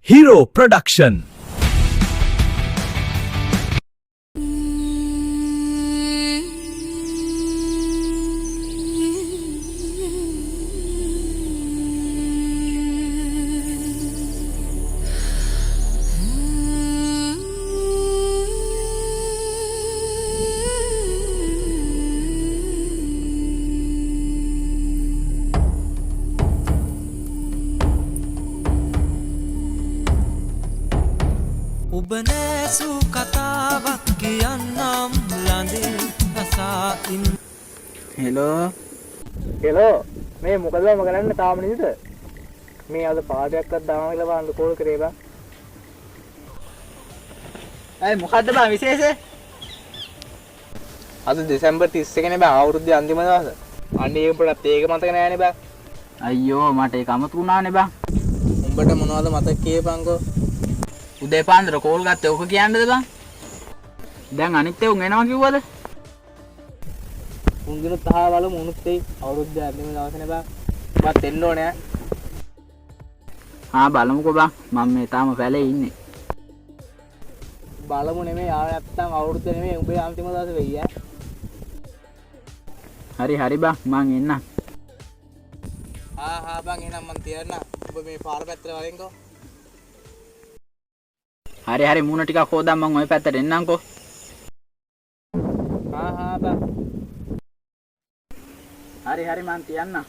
Hero Production. ඔබ නෑසූ කතාවක් කියන්නම් ළඳේ රසායින් හෙලෝ මේ මොකද මම කරන්නේ තාම නේද මේ අද පාඩයක්වත් දාම කියලා බලන්න කෝල් කරේ බා අය මොකද්ද බා විශේෂේ අද දෙසැම්බර් 31 නේ බා අවුරුද්දේ අන්තිම දවස අනේ උඹට ඒක මතක නෑනේ බා අයියෝ මට ඒක අමතක වුණානේ බං. උඹට මොනවද මතක කියපන්කෝ උදේ පාන්දර කෝල් ගත්තේ ඔක කියන්නද බං? දැන් අනිත් ඒවා එනවා කිව්වද? උන්දිනුත් අහවලු මුනුත් එයි අවුරුද්දේ අන්තිම දවසනේ බා බත් එන්න ඕනේ ආ බලමුකෝ බං. මම මේ තාම පැලේ ඉන්නේ. බලමු නෙමෙයි ආව නැත්තම් අවුරුද්ද නෙමෙයි උඹේ අන්තිම දවසේ වෙයි හරි හරි බං මං එන්නම්. හා බං එහෙනම් මං තියන්න ඔබ මේ පාර පැත්තට වරින්කෝ හරි හරි මූණ ටිකක් හොදා මං ওই පැත්තට එන්නම්කෝ. හා බං හරි හරි මං තියන්නම්.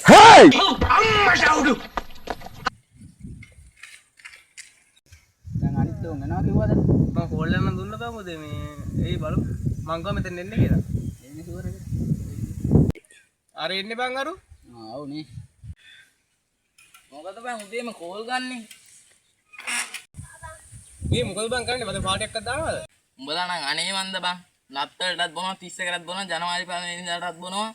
Hey! දැන් අනිත් ඒවා එනවා කිව්වද? මම කෝල් එකක් දුන්න බා මොකද මේ එයි බලමු මං ගාව මෙතෙන් එන්න කියලා එන්නේ ෂුවර් එක. අර එන්නේ බං අරු ආවුනේ. මොකද බං උදේම කෝල් ගන්නෙ? මේ මොකද බං කරන්නේ මට පාටියක්වත් දානවද උඹලා නම් අනේ මන්ද බං. නත්තලටත් බොනවා 31කටත් බොනවා ජනවාරි 5 වෙනිදාටත් බොනවා.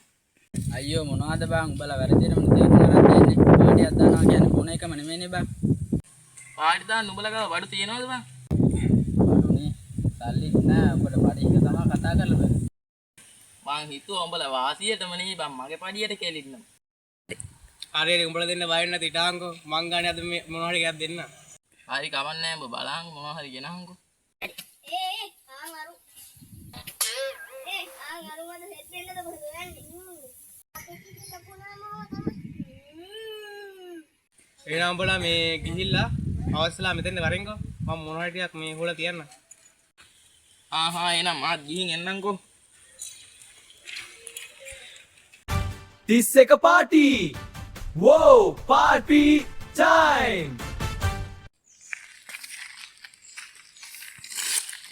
අයියෝ මොනවද බං උඹලා වැරදිනම තේරුම් ගන්න දෙන්නේ. පාටියක් දානවා කියන්නේ මොන එකම නෙමෙයිනේ බං. පාටි දාන්න උඹලා ගාව බඩු තියනවද බං? බඩුනේ. සල්ලි නෑ උඹට බඩ එක තමයි කතා කරලා බෑ. මං හිතුවා උඹලා වාසියටම නෙයි බං මගේ පඩියට කෙලින්නම්. හරි හරි උඹලා දෙන්න බය වෙන්න තිටාංකෝ මං ගානේ අද මේ මොනවා හරි එකක් දෙන්න හරි කවන්නේ උඹ බලන් මොනවා හරි ගෙනහන්කෝ. එහෙනම් උඹලා මේ ගිහිල්ලා අවස්සලා මෙතෙන් වරින්කෝ මම මොනවා හරි ටිකක් මේ හොලා තියන්න ආහා එහෙනම් මාත් ගිහින් එන්නම්කෝ. 31 party. Whoa, party time.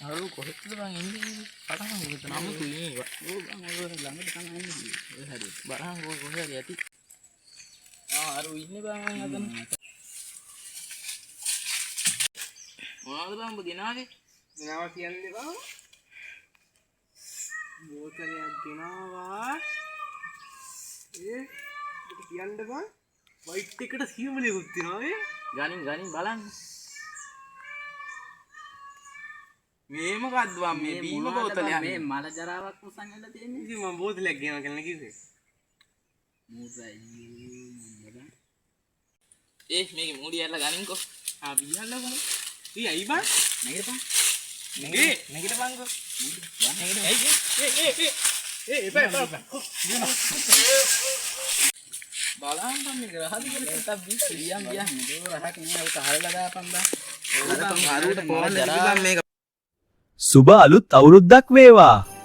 අර කොහෙද බං ඉන්නේ? පටන් ගන්න නම් තුනේ. ඕ බං ඔය ළඟට තමයි ඉන්නේ. ඔය හරි. බලහන් කොහෙද යති? අර ඉන්නේ බං අතන. මොනවද බං ඔබ ගෙනාවේ? ගෙනාවා කියන්නේ බං බෝතලයක් ගෙනාවා ඔබට කියන්න බං වයිට් එකට සියුමලියුත් තියනවා ගනින් බලන්න. මේ මොකද්ද බං මේ බීම බෝතලයක් මේ මල ජරාවක් උසන් යලා තියෙන්නේ. ඉතින් මම බෝතලයක් ගෙනවා කියලා කිව්වේ මූදයි මේකේ මූඩි ඇල්ල ගනින්කෝ. බියල්ලකම ඊ අයි බං නැගිටපන්. නැගිටපන්කෝ බලන්න මේ රහදි කියලා ටිකක් බීස් ගියම් ගියම් ඒක රහක් නෑ ඒක හරලා දාපන් බං. සුබ අලුත් අවුරුද්දක් වේවා.